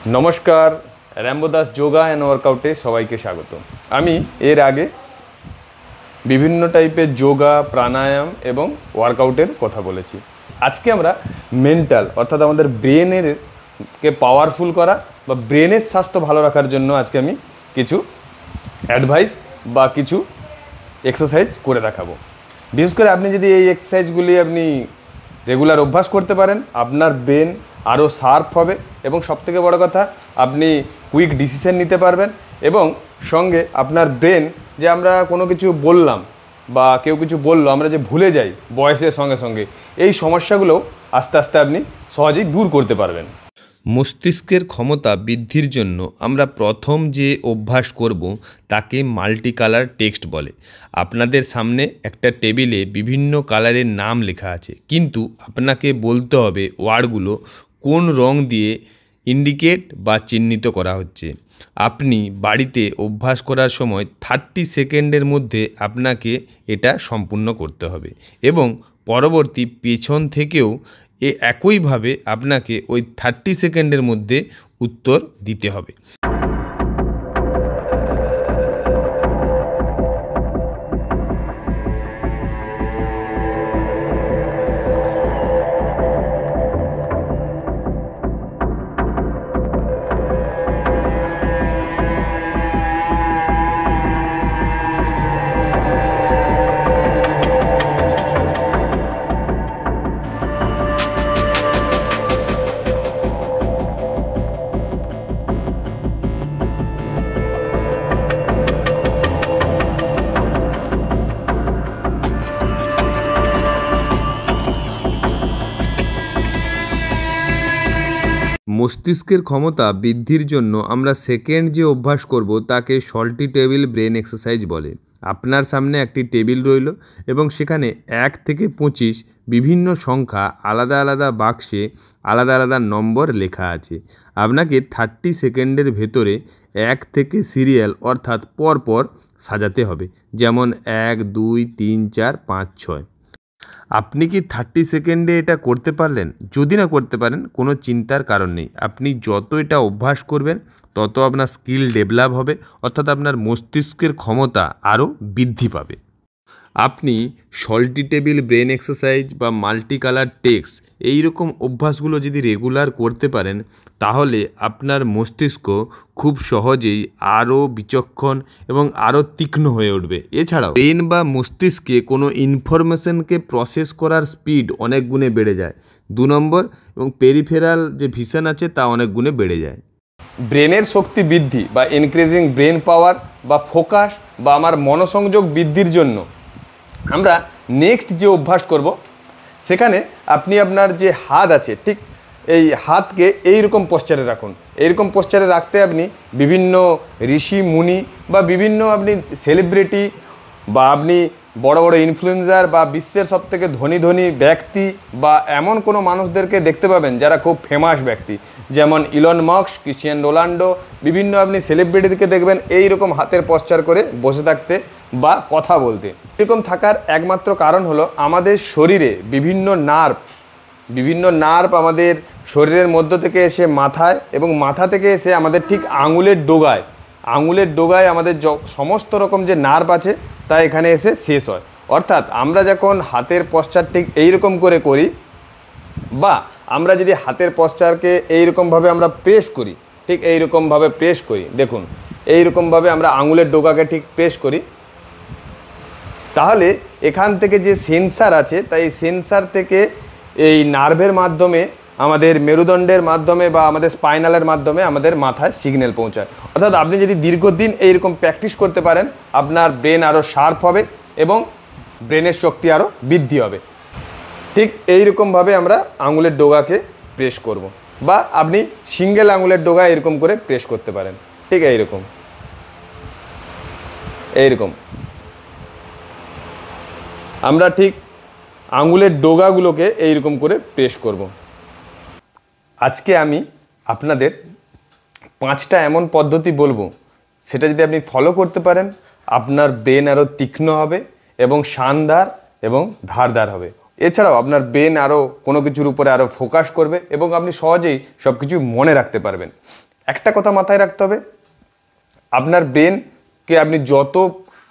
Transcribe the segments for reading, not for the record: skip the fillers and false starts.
নমস্কার, রাম্বোদাস যোগা অ্যান্ড ওয়ার্কআউটে সবাইকে স্বাগত। আমি এর আগে বিভিন্ন টাইপের যোগা, প্রাণায়াম এবং ওয়ার্কআউটের কথা বলেছি। আজকে আমরা মেন্টাল অর্থাৎ আমাদের ব্রেনেরকে পাওয়ারফুল করা বা ব্রেনের স্বাস্থ্য ভালো রাখার জন্য আজকে আমি কিছু অ্যাডভাইস বা কিছু এক্সারসাইজ করে দেখাবো। বিশেষ করে আপনি যদি এই এক্সারসাইজগুলি আপনি রেগুলার অভ্যাস করতে পারেন, আপনার ব্রেন আরও শার্প হবে এবং সবথেকে বড় কথা আপনি কুইক ডিসিশন নিতে পারবেন এবং সঙ্গে আপনার ব্রেন যে আমরা কোনো কিছু বললাম বা কেউ কিছু বললো আমরা যে ভুলে যাই বয়সের সঙ্গে সঙ্গে, এই সমস্যাগুলো আস্তে আস্তে আপনি সহজেই দূর করতে পারবেন। মস্তিষ্কের ক্ষমতা বৃদ্ধির জন্য আমরা প্রথম যে অভ্যাস করব তাকে মাল্টি কালার টেক্সট বলে। আপনাদের সামনে একটা টেবিলে বিভিন্ন কালারের নাম লেখা আছে, কিন্তু আপনাকে বলতে হবে ওয়ার্ডগুলো কোন রং দিয়ে ইন্ডিকেট বা চিহ্নিত করা হচ্ছে। আপনি বাড়িতে অভ্যাস করার সময় 30 সেকেন্ডের মধ্যে আপনাকে এটা সম্পূর্ণ করতে হবে এবং পরবর্তী পেছন থেকেও একইভাবে আপনাকে ওই 30 সেকেন্ডের মধ্যে উত্তর দিতে হবে। মস্তিষ্কের ক্ষমতা বৃদ্ধির জন্য আমরা সেকেন্ড যে অভ্যাস করব তাকে সল্টি টেবিল ব্রেন এক্সারসাইজ বলে। আপনার সামনে একটি টেবিল রইল এবং সেখানে 1 থেকে 25 বিভিন্ন সংখ্যা আলাদা আলাদা বাক্সে আলাদা আলাদা নম্বর লেখা আছে। আপনাকে 30 সেকেন্ডের ভেতরে 1 থেকে সিরিয়াল অর্থাৎ পরপর সাজাতে হবে, যেমন 1, 2, 3, 4, 5, 6। আপনি কি 30 সেকেন্ডে এটা করতে পারলেন? যদি না করতে পারেন কোনো চিন্তার কারণ নেই। আপনি যত এটা অভ্যাস করবেন তত আপনার স্কিল ডেভেলপ হবে, অর্থাৎ আপনার মস্তিষ্কের ক্ষমতা আরও বৃদ্ধি পাবে। আপনি সল্টি টেবিল ব্রেন এক্সারসাইজ বা মাল্টি কালার টেক্সট এইরকম অভ্যাসগুলো যদি রেগুলার করতে পারেন তাহলে আপনার মস্তিষ্ক খুব সহজেই আরও বিচক্ষণ এবং আরও তীক্ষ্ণ হয়ে উঠবে। এছাড়াও ব্রেন বা মস্তিষ্কে কোনো ইনফরমেশনকে প্রসেস করার স্পিড অনেক গুণে বেড়ে যায়। 2 নম্বর, এবং পেরিফেরাল যে ভিশন আছে তা অনেক গুণে বেড়ে যায়। ব্রেনের শক্তি বৃদ্ধি বা ইনক্রিজিং ব্রেন পাওয়ার বা ফোকাস বা আমার মনোসংযোগ বৃদ্ধির জন্য আমরা নেক্সট যে অভ্যাস করব, সেখানে আপনি আপনার যে হাত আছে ঠিক এই হাতকে এইরকম পোশ্চারে রাখুন। এইরকম পোশ্চারে রাখতে আপনি বিভিন্ন ঋষি মুনি বা বিভিন্ন আপনি সেলিব্রিটি বা আপনি বড় বড় ইনফ্লুয়েন্সার বা বিশ্বের সবথেকে ধনী ধনী ব্যক্তি বা এমন কোনো মানুষদেরকে দেখতে পাবেন যারা খুব ফেমাস ব্যক্তি, যেমন ইলন মাস্ক, ক্রিশ্চিয়ানো রোনাল্ডো, বিভিন্ন আপনি সেলিব্রিটিকে দেখবেন এইরকম হাতের পশ্চার করে বসে থাকতে বা কথা বলতে। এরকম থাকার একমাত্র কারণ হলো আমাদের শরীরে বিভিন্ন নার্ভ আমাদের শরীরের মধ্য থেকে এসে মাথায় এবং মাথা থেকে এসে আমাদের ঠিক আঙুলের ডোগায় আমাদের সমস্ত রকম যে নার্ভ আছে তা এখানে এসে শেষ হয়। অর্থাৎ আমরা যখন হাতের পশ্চার ঠিক এইরকম করে করি বা আমরা যদি হাতের পশ্চারকে এইরকমভাবে আমরা প্রেস করি, ঠিক এইরকমভাবে প্রেস করি, দেখুন এইরকমভাবে আমরা আঙুলের ডোগাকে ঠিক প্রেস করি, তাহলে এখান থেকে যে সেন্সার আছে তাই সেন্সার থেকে এই নার্ভের মাধ্যমে আমাদের মেরুদণ্ডের মাধ্যমে বা আমাদের স্পাইনালের মাধ্যমে আমাদের মাথায় সিগন্যাল পৌঁছায়। অর্থাৎ আপনি যদি দীর্ঘদিন এইরকম প্র্যাকটিস করতে পারেন আপনার ব্রেন আরও শার্প হবে এবং ব্রেনের শক্তি আরও বৃদ্ধি হবে। ঠিক এইরকমভাবে আমরা আঙুলের ডোগাকে প্রেস করব বা আপনি সিঙ্গেল আঙুলের ডোগা এরকম করে প্রেস করতে পারেন। ঠিক এইরকম আমরা ঠিক আঙুলের ডোগাগুলোকে এইরকম করে প্রেস করব। আজকে আমি আপনাদের 5টা এমন পদ্ধতি বলবো, সেটা যদি আপনি ফলো করতে পারেন আপনার ব্রেন আরও তীক্ষ্ণ হবে এবং শানদার এবং ধারদার হবে। এছাড়াও আপনার ব্রেন আরও কোনো কিছুর উপরে আরও ফোকাস করবে এবং আপনি সহজেই সব কিছু মনে রাখতে পারবেন। একটা কথা মাথায় রাখতে হবে, আপনার ব্রেনকে আপনি যত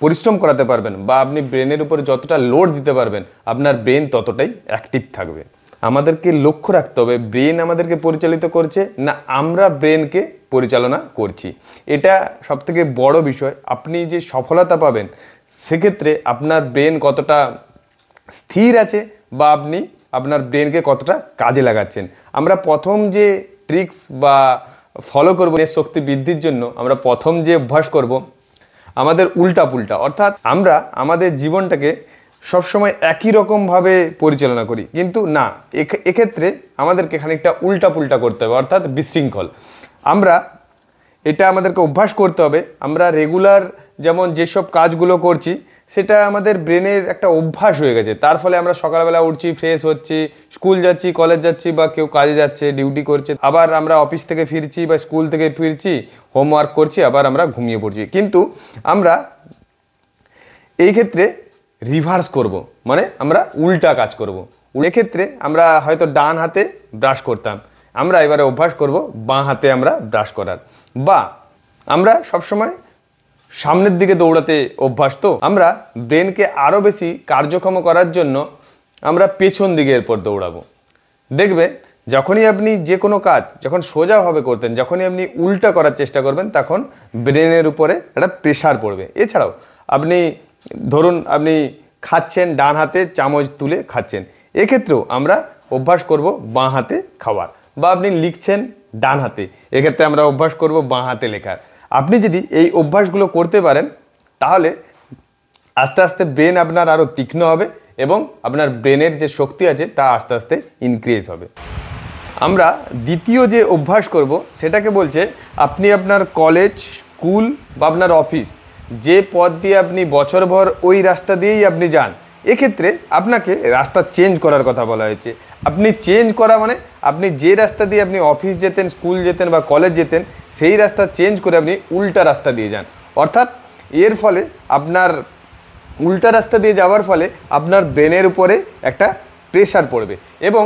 পরিশ্রম করাতে পারবেন বা আপনি ব্রেনের উপরে যতটা লোড দিতে পারবেন, আপনার ব্রেন ততটাই অ্যাক্টিভ থাকবে। আমাদেরকে লক্ষ্য রাখতে হবে ব্রেন আমাদেরকে পরিচালিত করছে না আমরা ব্রেনকে পরিচালনা করছি। এটা সবথেকে বড় বিষয়। আপনি যে সফলতা পাবেন সেক্ষেত্রে আপনার ব্রেন কতটা স্থির আছে বা আপনি আপনার ব্রেনকে কতটা কাজে লাগাচ্ছেন। আমরা প্রথম যে ট্রিক্স বা ফলো করব শক্তি বৃদ্ধির জন্য, আমরা প্রথম যে অভ্যাস করব আমাদের উল্টা পুল্টা, অর্থাৎ আমরা আমাদের জীবনটাকে সবসময় একই রকমভাবে পরিচালনা করি, কিন্তু না, এক্ষেত্রে আমাদেরকে খানিকটা উল্টা পুল্টা করতে হবে, অর্থাৎ বিশৃঙ্খল। এটা আমাদেরকে অভ্যাস করতে হবে। আমরা রেগুলার যেমন যেসব কাজগুলো করছি সেটা আমাদের ব্রেনের একটা অভ্যাস হয়ে গেছে, তার ফলে আমরা সকালবেলা উঠছি, ফ্রেশ হচ্ছি, স্কুল যাচ্ছি, কলেজ যাচ্ছি বা কেউ কাজে যাচ্ছে, ডিউটি করছে, আবার আমরা অফিস থেকে ফিরছি বা স্কুল থেকে ফিরছি, হোমওয়ার্ক করছি, আবার আমরা ঘুমিয়ে পড়ছি। কিন্তু আমরা এই ক্ষেত্রে রিভার্স করব, মানে আমরা উল্টা কাজ করব। এক্ষেত্রে আমরা হয়তো ডান হাতে ব্রাশ করতাম, আমরা এবারে অভ্যাস করব বাঁ হাতে আমরা ব্রাশ করার, বা আমরা সবসময় সামনের দিকে দৌড়াতে অভ্যাস। তো আমরা ব্রেনকে আরও বেশি কার্যক্ষম করার জন্য আমরা পেছন দিকে এরপর দৌড়াবো। দেখবে যখনই আপনি যে কোনো কাজ যখন সোজাভাবে করতেন, যখনই আপনি উল্টা করার চেষ্টা করবেন তখন ব্রেনের উপরে একটা প্রেশার পড়বে। এছাড়াও আপনি ধরুন আপনি খাচ্ছেন, ডান হাতে চামচ তুলে খাচ্ছেন, এক্ষেত্রেও আমরা অভ্যাস করব বাঁ হাতে খাওয়ার, বা আপনি লিখছেন ডান হাতে, এক্ষেত্রে আমরা অভ্যাস করব বাঁ হাতে লেখার। আপনি যদি এই অভ্যাসগুলো করতে পারেন তাহলে আস্তে আস্তে ব্রেন আপনার আরও তীক্ষ্ণ হবে এবং আপনার ব্রেনের যে শক্তি আছে তা আস্তে আস্তে ইনক্রিজ হবে। আমরা দ্বিতীয় যে অভ্যাস করব সেটাকে বলছে আপনি আপনার কলেজ, স্কুল বা আপনার অফিস যে পথ দিয়ে আপনি বছরভর ওই রাস্তা দিয়েই আপনি যান, এক্ষেত্রে আপনাকে রাস্তা চেঞ্জ করার কথা বলা হয়েছে। আপনি চেঞ্জ করা মানে আপনি যে রাস্তা দিয়ে আপনি অফিস যেতেন, স্কুল যেতেন বা কলেজ যেতেন সেই রাস্তা চেঞ্জ করে আপনি উল্টা রাস্তা দিয়ে যান। অর্থাৎ এর ফলে আপনার উল্টা রাস্তা দিয়ে যাওয়ার ফলে আপনার ব্রেনের উপরে একটা প্রেশার পড়বে এবং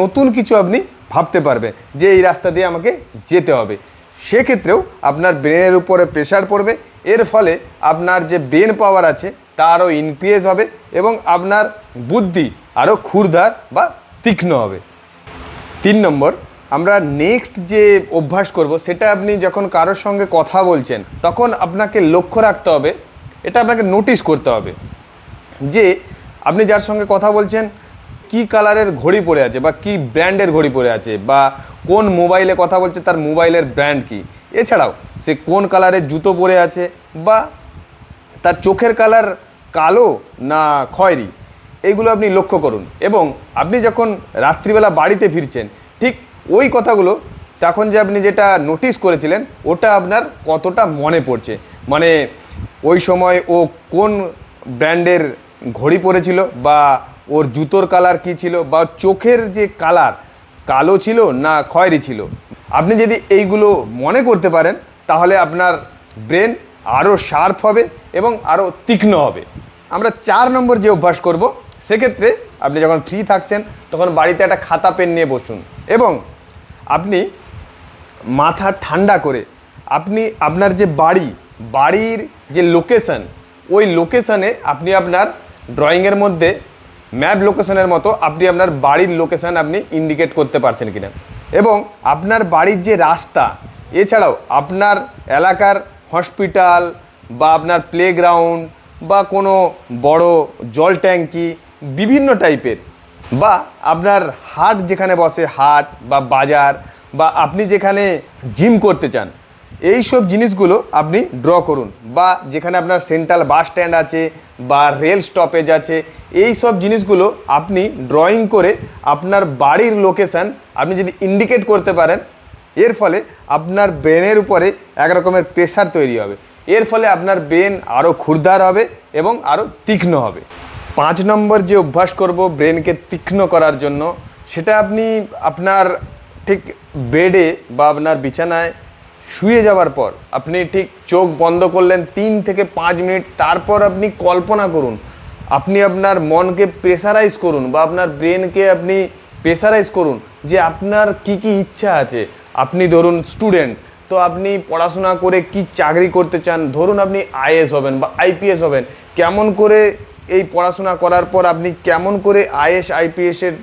নতুন কিছু আপনি ভাবতে পারবেন যে এই রাস্তা দিয়ে আমাকে যেতে হবে। সেক্ষেত্রেও আপনার ব্রেনের উপরে প্রেশার পড়বে, এর ফলে আপনার যে ব্রেন পাওয়ার আছে তা আরও ইনক্রিজ হবে এবং আপনার বুদ্ধি আরও ক্ষুরধার বা তীক্ষ্ণ হবে। 3 নম্বর, আমরা নেক্সট যে অভ্যাস করব সেটা আপনি যখন কারোর সঙ্গে কথা বলছেন তখন আপনাকে লক্ষ্য রাখতে হবে, এটা আপনাকে নোটিস করতে হবে যে আপনি যার সঙ্গে কথা বলছেন কি কালারের ঘড়ি পরে আছে বা কি ব্র্যান্ডের ঘড়ি পরে আছে, বা কোন মোবাইলে কথা বলছে তার মোবাইলের ব্র্যান্ড কি, এছাড়াও সে কোন কালারের জুতো পরে আছে বা তার চোখের কালার কালো না খয়েরি, এইগুলো আপনি লক্ষ্য করুন। এবং আপনি যখন রাত্রিবেলা বাড়িতে ফিরছেন ঠিক ওই কথাগুলো তখন যে আপনি যেটা নোটিস করেছিলেন ওটা আপনার কতটা মনে পড়ছে, মানে ওই সময় ও কোন ব্র্যান্ডের ঘড়ি পরেছিল বা ওর জুতোর কালার কি ছিল বা চোখের যে কালার কালো ছিল না খয়েরি ছিল। আপনি যদি এইগুলো মনে করতে পারেন তাহলে আপনার ব্রেন আরও শার্প হবে এবং আরও তীক্ষ্ণ হবে। আমরা 4 নম্বর যে অভ্যাস করব সেক্ষেত্রে আপনি যখন ফ্রি থাকছেন তখন বাড়িতে একটা খাতা পেন নিয়ে বসুন এবং আপনি মাথা ঠান্ডা করে আপনি আপনার যে বাড়ির যে লোকেশন, ওই লোকেশানে আপনি আপনার ড্রয়িংয়ের মধ্যে ম্যাপ লোকেশনের মতো আপনি আপনার বাড়ির লোকেশান আপনি ইন্ডিকেট করতে পারছেন কিনা, এবং আপনার বাড়ির যে রাস্তা, এছাড়াও আপনার এলাকার হসপিটাল বা আপনার প্লেগ্রাউন্ড বা কোনো বড় জল ট্যাঙ্কি বিভিন্ন টাইপের, বা আপনার হাট যেখানে বসে হাট বা বাজার, বা আপনি যেখানে জিম করতে চান, এই সব জিনিসগুলো আপনি ড্র করুন, বা যেখানে আপনার সেন্ট্রাল বাস স্ট্যান্ড আছে বা রেল স্টপেজ আছে, এই সব জিনিসগুলো আপনি ড্রয়িং করে আপনার বাড়ির লোকেশান আপনি যদি ইন্ডিকেট করতে পারেন, এর ফলে আপনার ব্রেনের উপরে এক রকমের প্রেশার তৈরি হবে, এর ফলে আপনার ব্রেন আরও ক্ষুরধার হবে এবং আরও তীক্ষ্ণ হবে। 5 নম্বর যে অভ্যাস করব ব্রেনকে তীক্ষ্ণ করার জন্য, সেটা আপনি আপনার ঠিক বেডে বা আপনার বিছানায় শুয়ে যাওয়ার পর আপনি ঠিক চোখ বন্ধ করলেন 3 থেকে 5 মিনিট, তারপর আপনি কল্পনা করুন, আপনি আপনার মনকে প্রেসারাইজ করুন বা আপনার ব্রেনকে আপনি প্রেসারাইজ করুন যে আপনার কি কি ইচ্ছা আছে। আপনি ধরুন স্টুডেন্ট, তো তো আপনি পড়াশোনা করে কি চাকরি করতে চান, ধরুন আপনি আইএএস হবেন বা আইপিএস হবেন, কেমন করে এই পড়াশোনা করার পর আপনি কেমন করে আইএএস আইপিএসের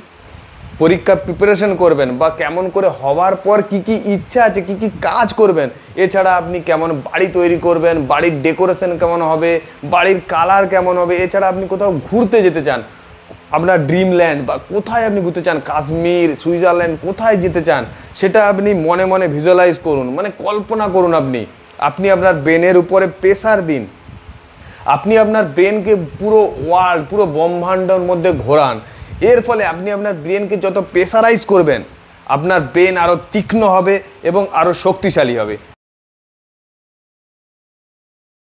পরীক্ষা প্রিপারেশন করবেন বা কেমন করে হওয়ার পর কি কি ইচ্ছা আছে, কি কি কাজ করবেন, এছাড়া আপনি কেমন বাড়ি তৈরি করবেন, বাড়ির ডেকোরেশন কেমন হবে, বাড়ির কালার কেমন হবে, এছাড়া আপনি কোথাও ঘুরতে যেতে চান, আপনার ড্রিমল্যান্ড বা কোথায় আপনি ঘুরতে চান, কাশ্মীর, সুইজারল্যান্ড, কোথায় যেতে চান, সেটা আপনি মনে মনে ভিজুয়ালাইজ করুন, মানে কল্পনা করুন। আপনি আপনার ব্রেনের উপরে প্রেসার দিন, আপনি আপনার ব্রেনকে পুরো ওয়ার্ল্ড, পুরো ব্রহ্মাণ্ডের মধ্যে ঘোরান। এর ফলে আপনি আপনার ব্রেনকে যত প্রেসারাইজ করবেন, আপনার ব্রেন আরও তীক্ষ্ণ হবে এবং আরও শক্তিশালী হবে।